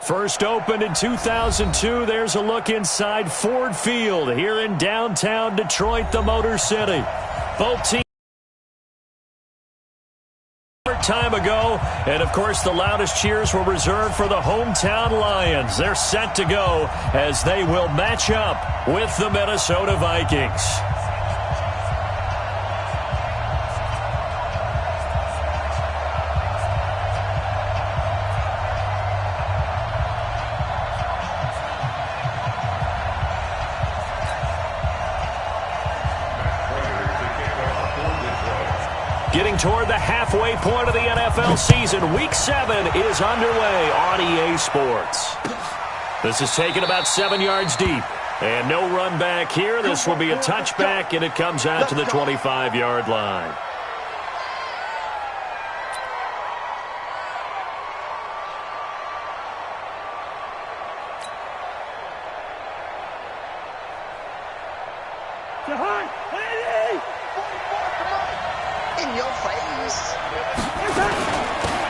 First opened in 2002, there's a look inside Ford Field here in downtown Detroit, the Motor City. Both teams time ago, and of course the loudest cheers were reserved for the hometown Lions. They're set to go as they will match up with the Minnesota Vikings. Getting toward the halfway point of the NFL season, Week 7 is underway on EA Sports. This is taken about 7 yards deep. And no run back here. This will be a touchback, and it comes out to the 25-yard line.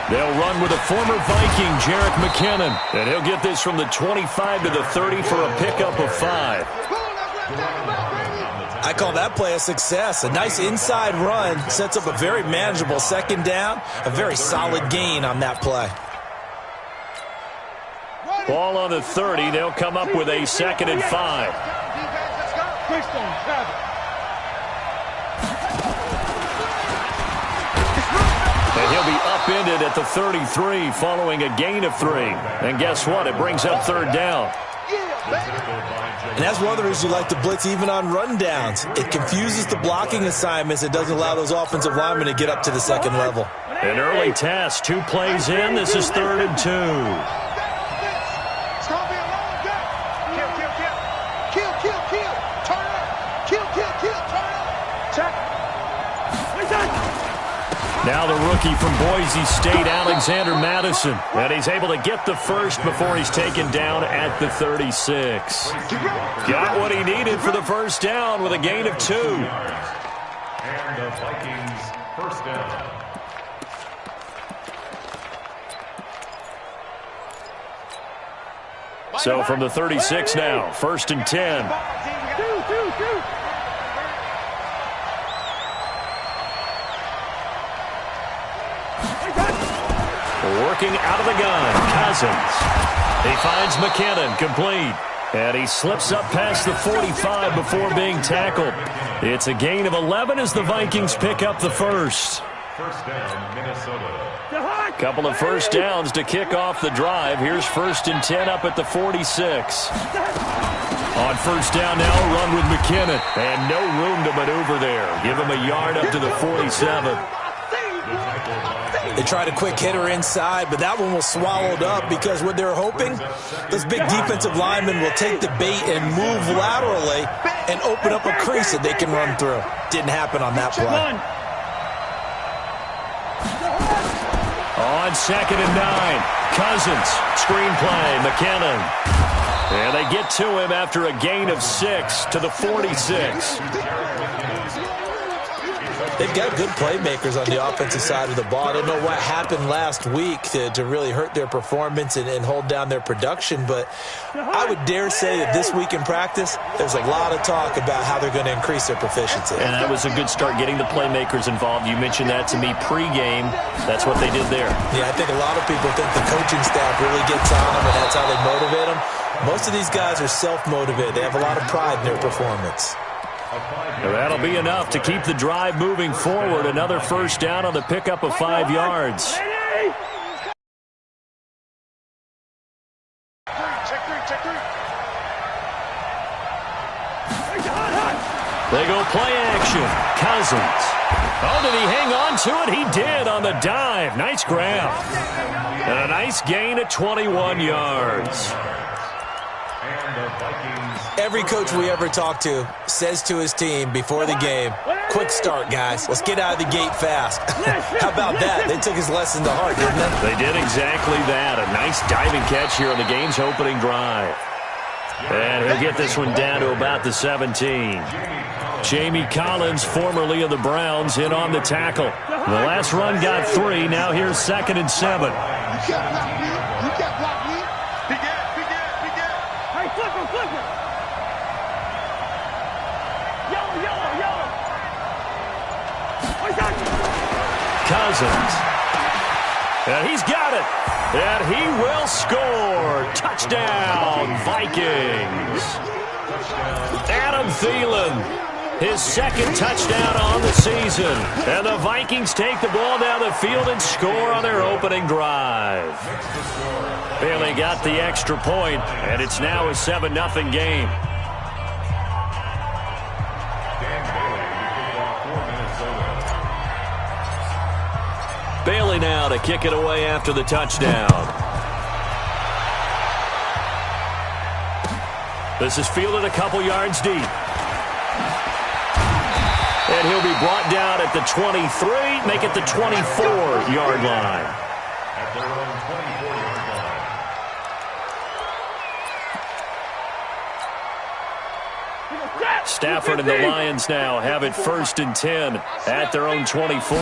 They'll run with a former Viking, Jerick McKinnon, and he'll get this from the 25 to the 30 for a pickup of 5. I call that play a success. A nice inside run sets up a very manageable second down, a very solid gain on that play. Ball on the 30. They'll come up with a 2nd and 5. And he'll be upended at the 33 following a gain of 3. And guess what? It brings up 3rd down. And that's one of the reasons you like to blitz even on run downs. It confuses the blocking assignments. It doesn't allow those offensive linemen to get up to the second level. An early test. 2 plays in. This is 3rd and 2. Now the rookie from Boise State, Alexander Madison. And he's able to get the first before he's taken down at the 36. Got what he needed for the first down with a gain of 2. And the Vikings first down. So from the 36 now, 1st and 10. Working out of the gun, Cousins. He finds McKinnon, complete. And he slips up past the 45 before being tackled. It's a gain of 11 as the Vikings pick up the first. First down, Minnesota. Couple of first downs to kick off the drive. Here's 1st and 10 up at the 46. On first down now, a run with McKinnon. And no room to maneuver there. Give him a yard up to the 47. They tried a quick hitter inside, but that one was swallowed up because what they're hoping, those big defensive linemen will take the bait and move laterally and open up a crease that they can run through. Didn't happen on that play. On 2nd and 9, Cousins, screenplay, McKinnon. And they get to him after a gain of 6 to the 46. They've got good playmakers on the offensive side of the ball. I don't know what happened last week to really hurt their performance and hold down their production, but I would dare say that this week in practice, there's a lot of talk about how they're going to increase their proficiency. And that was a good start, getting the playmakers involved. You mentioned that to me pregame. That's what they did there. Yeah, I think a lot of people think the coaching staff really gets on them, and that's how they motivate them. Most of these guys are self-motivated. They have a lot of pride in their performance. That'll be enough to keep the drive moving forward. Another first down on the pickup of 5 yards. They go play action. Cousins. Oh, did he hang on to it? He did on the dive. Nice grab. And a nice gain at 21 yards. Every coach we ever talk to says to his team before the game, quick start, guys. Let's get out of the gate fast. How about that? They took his lesson to heart, didn't they? They did exactly that. A nice diving catch here on the game's opening drive. And he'll get this one down to about the 17. Jamie Collins, formerly of the Browns, in on the tackle. The last run got 3. Now here's 2nd and 7. Cousins. And he's got it. And he will score. Touchdown, Vikings. Adam Thielen, his second touchdown on the season. And the Vikings take the ball down the field and score on their opening drive. Bailey got the extra point, and it's now a 7-0 game. Bailey now to kick it away after the touchdown. This is fielded a couple yards deep. And he'll be brought down at the 23, make it the 24-yard line. At their own 24-yard line. Stafford and the Lions now have it 1st and 10 at their own 24.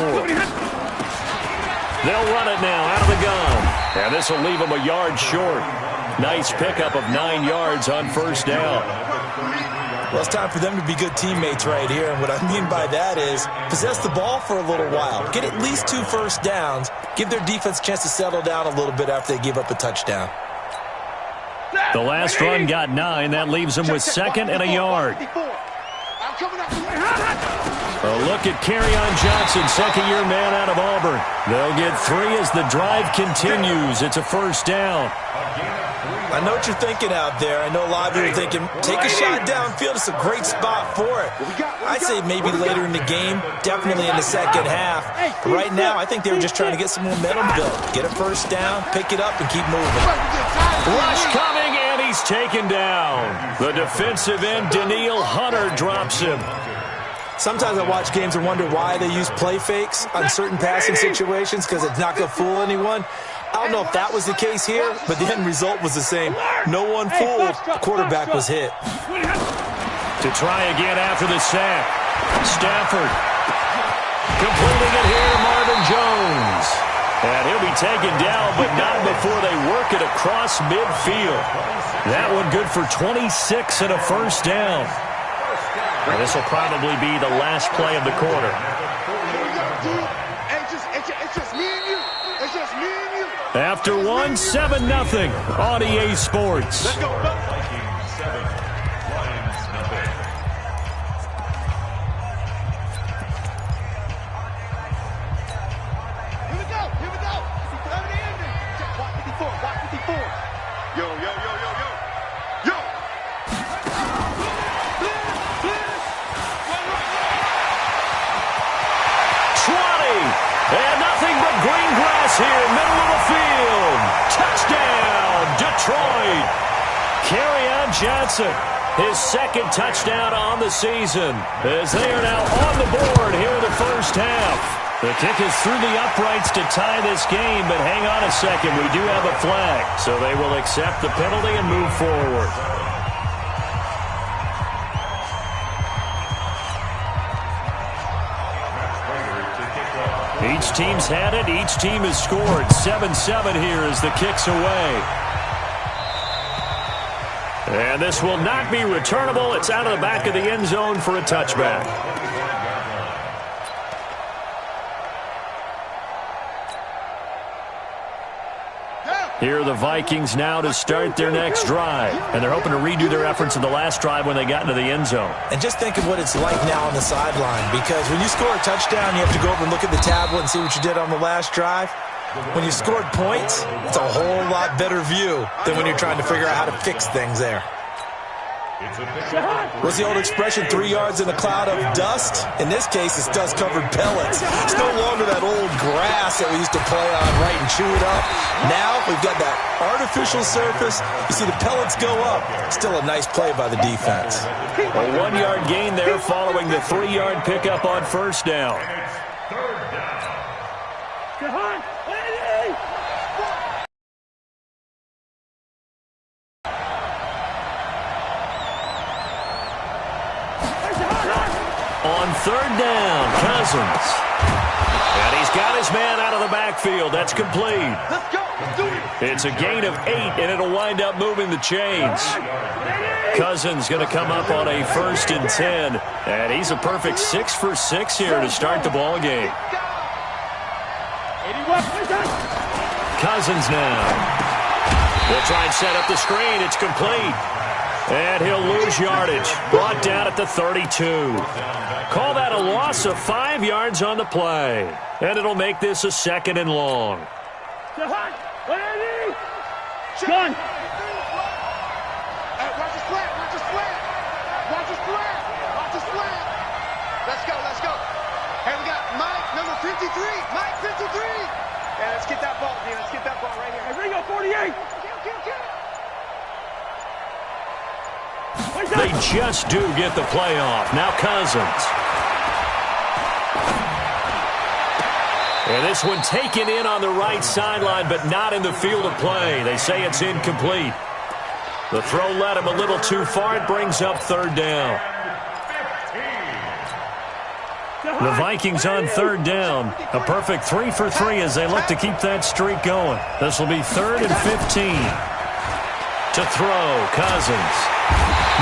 They'll run it now out of the gun. And this will leave them a yard short. Nice pickup of 9 yards on 1st down. Well, it's time for them to be good teammates right here. And what I mean by that is possess the ball for a little while. Get at least 2 first downs. Give their defense a chance to settle down a little bit after they give up a touchdown. The last run got 9. That leaves them with 2nd and a yard. A look at Kerryon Johnson, second-year man out of Auburn. They'll get 3 as the drive continues. It's a 1st down. I know what you're thinking out there. I know a lot of you are thinking, take a shot downfield. It's a great spot for it. I'd say maybe later in the game, definitely in the second half. But right now, I think they were just trying to get some momentum built. Get a 1st down, pick it up, and keep moving. Rush coming, and he's taken down. The defensive end, Danielle Hunter, drops him. Sometimes I watch games and wonder why they use play fakes on certain passing situations because it's not going to fool anyone. I don't know if that was the case here, but the end result was the same. No one fooled. The quarterback was hit. To try again after the sack. Stafford completing it here to Marvin Jones. And he'll be taken down, but not before they work it across midfield. That one good for 26 and a 1st down. Well, this will probably be the last play of the quarter. After one, 7-0 on EA Sports. Let's go. Vikings 7, Lions nothing. Here we go. Watch 54. Yo. 20. And nothing but green grass here, middle of the field. Touchdown, Detroit. Kerryon Johnson, his 2nd touchdown on the season, as they are now on the board here in the 1st half. The kick is through the uprights to tie this game, but hang on a second, we do have a flag. So they will accept the penalty and move forward. Each team's had it. Each team has scored. 7-7 here as the kick's away. And this will not be returnable. It's out of the back of the end zone for a touchback. Here are the Vikings now to start their next drive. And they're hoping to redo their efforts in the last drive when they got into the end zone. And just think of what it's like now on the sideline, because when you score a touchdown, you have to go over and look at the tablet and see what you did on the last drive. When you scored points, it's a whole lot better view than when you're trying to figure out how to fix things there. What's the old expression, 3 yards in a cloud of dust? In this case, it's dust-covered pellets. It's no longer that old grass that we used to play on, right, and chew it up. Now we've got that artificial surface. You see the pellets go up. Still a nice play by the defense. A 1-yard gain there following the 3-yard pickup on 1st down. On 3rd down, Cousins. And he's got his man out of the backfield. That's complete. Let's go. Let's do it. It's a gain of 8, and it'll wind up moving the chains. Cousins going to come up on a 1st and 10, and he's a perfect 6 for 6 here to start the ball game. Cousins now. They'll try and set up the screen. It's complete. And he'll lose yardage. Brought down at the 32. Call that a loss of 5 yards on the play. And it'll make this a 2nd and long. Gun. Watch his flat. Watch his flat. Watch his flat. Watch his flat. Let's go. Let's go. Hey, we got Mike, number 53. Mike, 53. Yeah, let's get that ball, dude. Let's get that ball right here. Hey, Ringo, 48. They just do get the playoff. Now Cousins. And this one taken in on the right sideline, but not in the field of play. They say it's incomplete. The throw led him a little too far. It brings up 3rd down. The Vikings on 3rd down. A perfect 3 for 3 as they look to keep that streak going. This will be 3rd and 15. To throw, Cousins.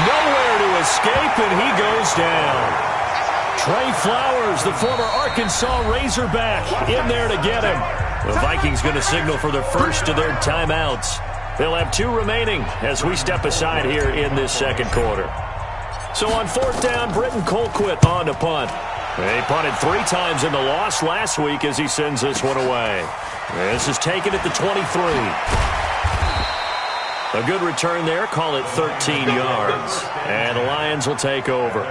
Nowhere to escape, and he goes down. Trey Flowers, the former Arkansas Razorback, in there to get him. The Vikings going to signal for the first of their timeouts. They'll have 2 remaining as we step aside here in this 2nd quarter. So on 4th down, Britton Colquitt on to punt. They punted 3 times in the loss last week as he sends this one away. This is taken at the 23. A good return there. Call it 13 yards. And the Lions will take over.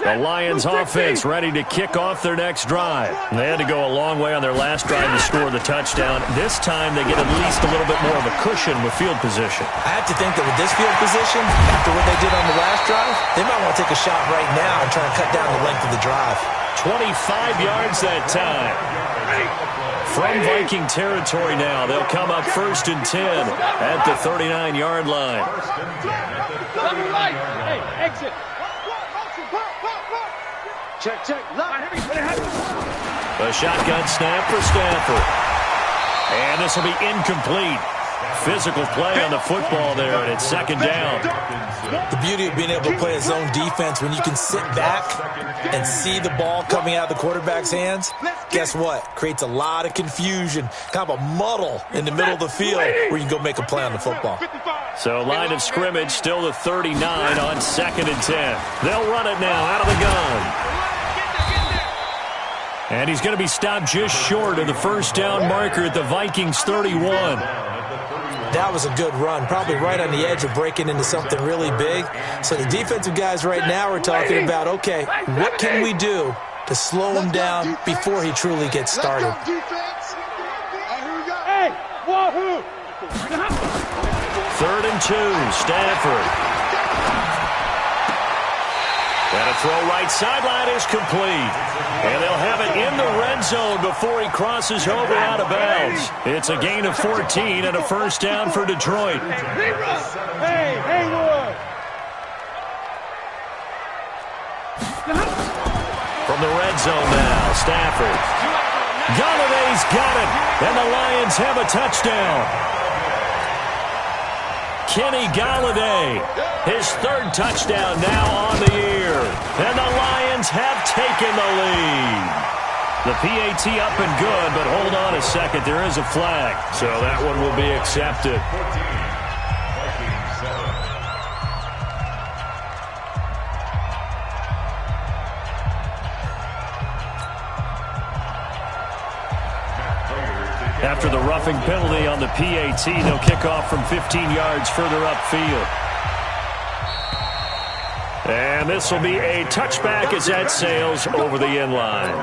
The Lions offense ready to kick off their next drive. They had to go a long way on their last drive to score the touchdown. This time they get at least a little bit more of a cushion with field position. I have to think that with this field position, after what they did on the last drive, they might want to take a shot right now and try and cut down the length of the drive. 25 yards that time. From Viking territory now, they'll come up 1st and 10 at the 39-yard line. Hey, exit. Check. A shotgun snap for Stafford. And this will be incomplete. Physical play on the football there, and it's 2nd down. The beauty of being able to play a zone defense, when you can sit back and see the ball coming out of the quarterback's hands, guess what? Creates a lot of confusion, kind of a muddle in the middle of the field where you can go make a play on the football. So line of scrimmage still the 39 on 2nd and 10. They'll run it now out of the gun. And he's going to be stopped just short of the 1st down marker at the Vikings 31. That was a good run, probably right on the edge of breaking into something really big. So the defensive guys right now are talking about, okay, what can we do to slow him down before he truly gets started? Hey, wahoo! 3rd and 2, Stafford. And a throw right sideline is complete. And they'll have it in the red zone before he crosses over out of bounds. It's a gain of 14 and a 1st down for Detroit. Hey, Haywood! From the red zone now, Stafford. Galladay's got it, and the Lions have a touchdown. Kenny Galladay, his 3rd touchdown now on the year. And the Lions have taken the lead. The PAT up and good, but hold on a second. There is a flag, so that one will be accepted. After the roughing penalty on the PAT, they'll kick off from 15 yards further upfield. And this will be a touchback as that sails over the end line.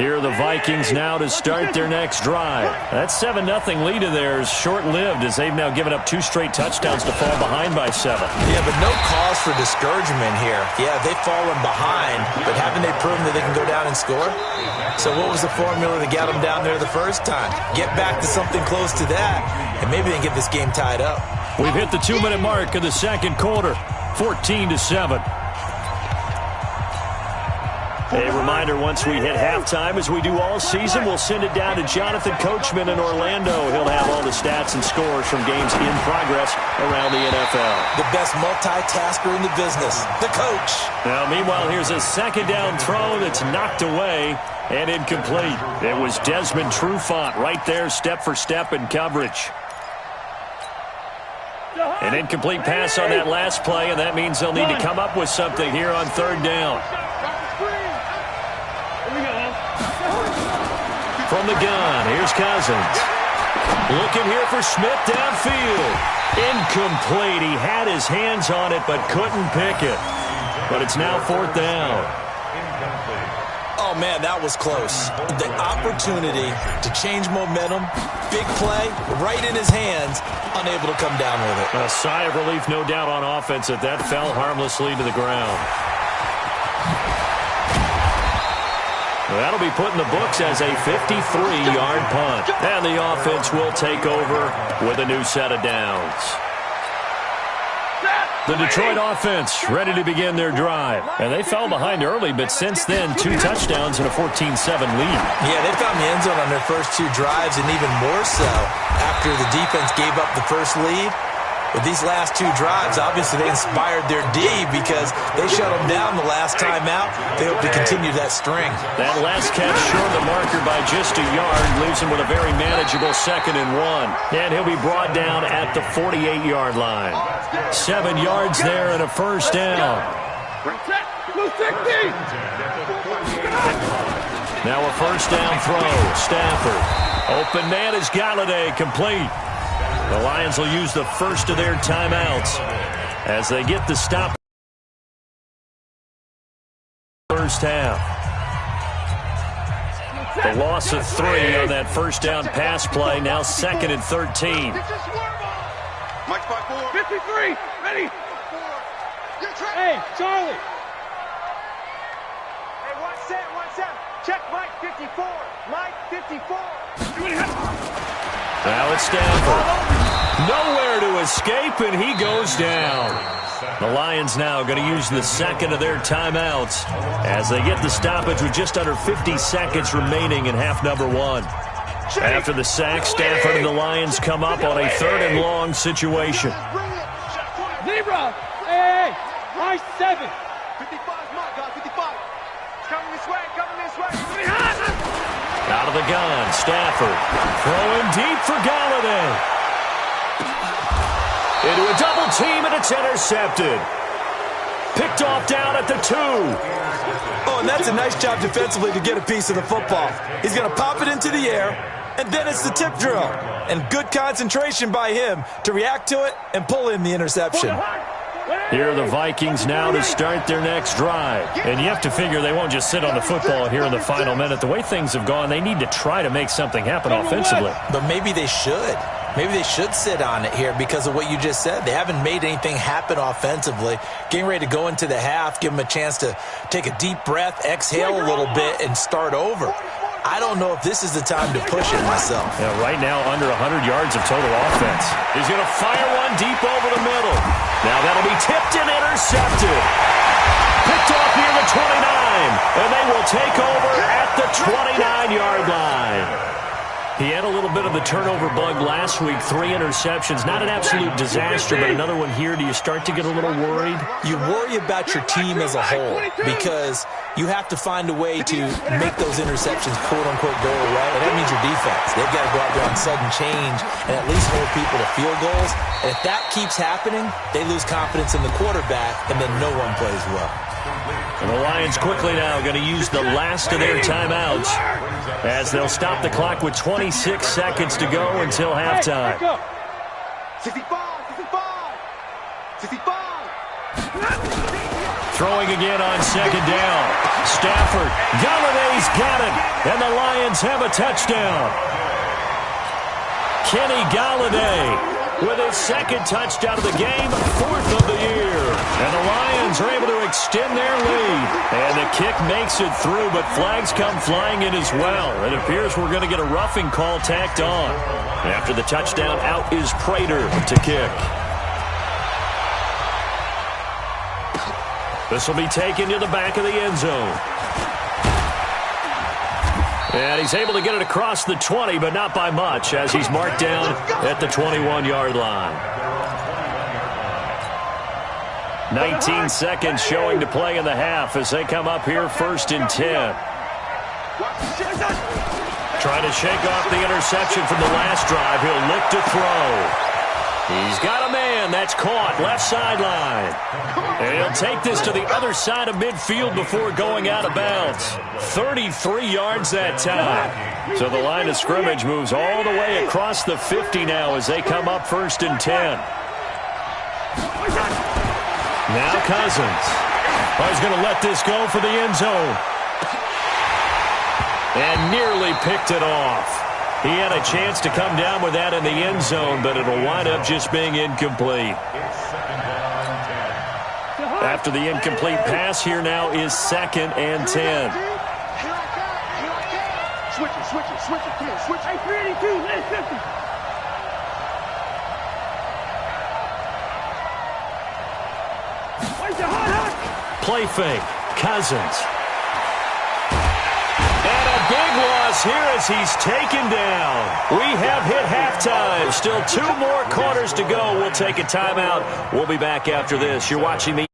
Here are the Vikings now to start their next drive. That 7-0 lead of theirs short-lived as they've now given up 2 straight touchdowns to fall behind by 7. Yeah, but no cause for discouragement here. Yeah, they've fallen behind, but haven't they proven that they can go down and score? So what was the formula to get them down there the first time? Get back to something close to that, and maybe they can get this game tied up. We've hit the 2-minute mark of the second quarter, 14-7. A reminder, once we hit halftime, as we do all season, we'll send it down to Jonathan Coachman in Orlando. He'll have all the stats and scores from games in progress around the NFL. The best multitasker in the business, the coach. Now, meanwhile, here's a second down throw that's knocked away and incomplete. It was Desmond Trufant right there, step for step in coverage. An incomplete pass on that last play, and that means they'll need to come up with something here on third down. From the gun, here's Cousins. Looking here for Smith downfield. Incomplete. He had his hands on it but couldn't pick it. But it's now fourth down. Oh, man, that was close. The opportunity to change momentum, big play, right in his hands, unable to come down with it. A sigh of relief, no doubt, on offense that fell harmlessly to the ground. That'll be put in the books as a 53-yard punt. And the offense will take over with a new set of downs. The Detroit offense ready to begin their drive. And they fell behind early, but since then, 2 touchdowns and a 14-7 lead. Yeah, they found the end zone on their first 2 drives, and even more so after the defense gave up the first lead. With these last 2 drives, obviously they inspired their D because they shut them down the last time out. They hope to continue that string. That last catch short of the marker by just a yard leaves him with a very manageable 2nd and 1. And he'll be brought down at the 48-yard line. 7 yards there and a first down. Now a first down throw. Stafford. Open man is Galladay, complete. The Lions will use the first of their timeouts as they get the stop first half. The loss of 3 on that first down pass play, now 2nd and 13. Mike 5-4. 53, ready. Hey, Charlie. Hey, 1-7. Check Mike 54. Mike 54. Now it's Stafford. Nowhere to escape, and he goes down. The Lions now going to use the 2nd of their timeouts as they get the stoppage with just under 50 seconds remaining in half number 1. After the sack, Stafford and the Lions come up on a 3rd and long situation. Zebra. Hey, high 7. 55's Mike, guys, 55. Coming this way, Out of the gun, Stafford throwing deep for Galladay. Into a double team, and it's intercepted. Picked off down at the 2. Oh, and that's a nice job defensively to get a piece of the football. He's going to pop it into the air, and then it's the tip drill. And good concentration by him to react to it and pull in the interception. Here are the Vikings now to start their next drive. And you have to figure they won't just sit on the football here in the final minute. The way things have gone, they need to try to make something happen offensively. But maybe they should. Maybe they should sit on it here because of what you just said. They haven't made anything happen offensively. Getting ready to go into the half, give them a chance to take a deep breath, exhale a little bit, and start over. I don't know if this is the time to push it myself. Yeah, right now under 100 yards of total offense. He's going to fire one deep over the middle. Now that'll be tipped and intercepted. Picked off near the 29, and they will take over at the 29-yard line. He had a little bit of the turnover bug last week, 3 interceptions. Not an absolute disaster, but another one here. Do you start to get a little worried? You worry about your team as a whole because you have to find a way to make those interceptions, quote-unquote, go away. And that means your defense. They've got to go out there on sudden change and at least hold people to field goals. And if that keeps happening, they lose confidence in the quarterback, and then no one plays well. And the Lions quickly now going to use the last of their timeouts as they'll stop the clock with 26 seconds to go until halftime. 65. Throwing again on second down. Stafford. Galladay's got it. And the Lions have a touchdown. Kenny Galladay with his second touchdown of the game, 4th of the year. And the Lions are able to extend their lead. And the kick makes it through, but flags come flying in as well. It appears we're going to get a roughing call tacked on. After the touchdown, out is Prater to kick. This will be taken to the back of the end zone. And he's able to get it across the 20, but not by much, as he's marked down at the 21-yard line. 19 seconds showing to play in the half as they come up here 1st and 10. Trying to shake off the interception from the last drive. He'll look to throw. He's got a man. That's caught. Left sideline. And he'll take this to the other side of midfield before going out of bounds. 33 yards that time. So the line of scrimmage moves all the way across the 50 now as they come up 1st and 10. Now Cousins. Oh, he's going to let this go for the end zone. And nearly picked it off. He had a chance to come down with that in the end zone, but it'll wind up just being incomplete. After the incomplete pass, here now is 2nd and 10. Switch it. Come on, switch it. Hey, 382, let's 50. Where's the hot? Play fake. Cousins. And a big loss here as he's taken down. We have hit halftime. Still 2 more quarters to go. We'll take a timeout. We'll be back after this. You're watching the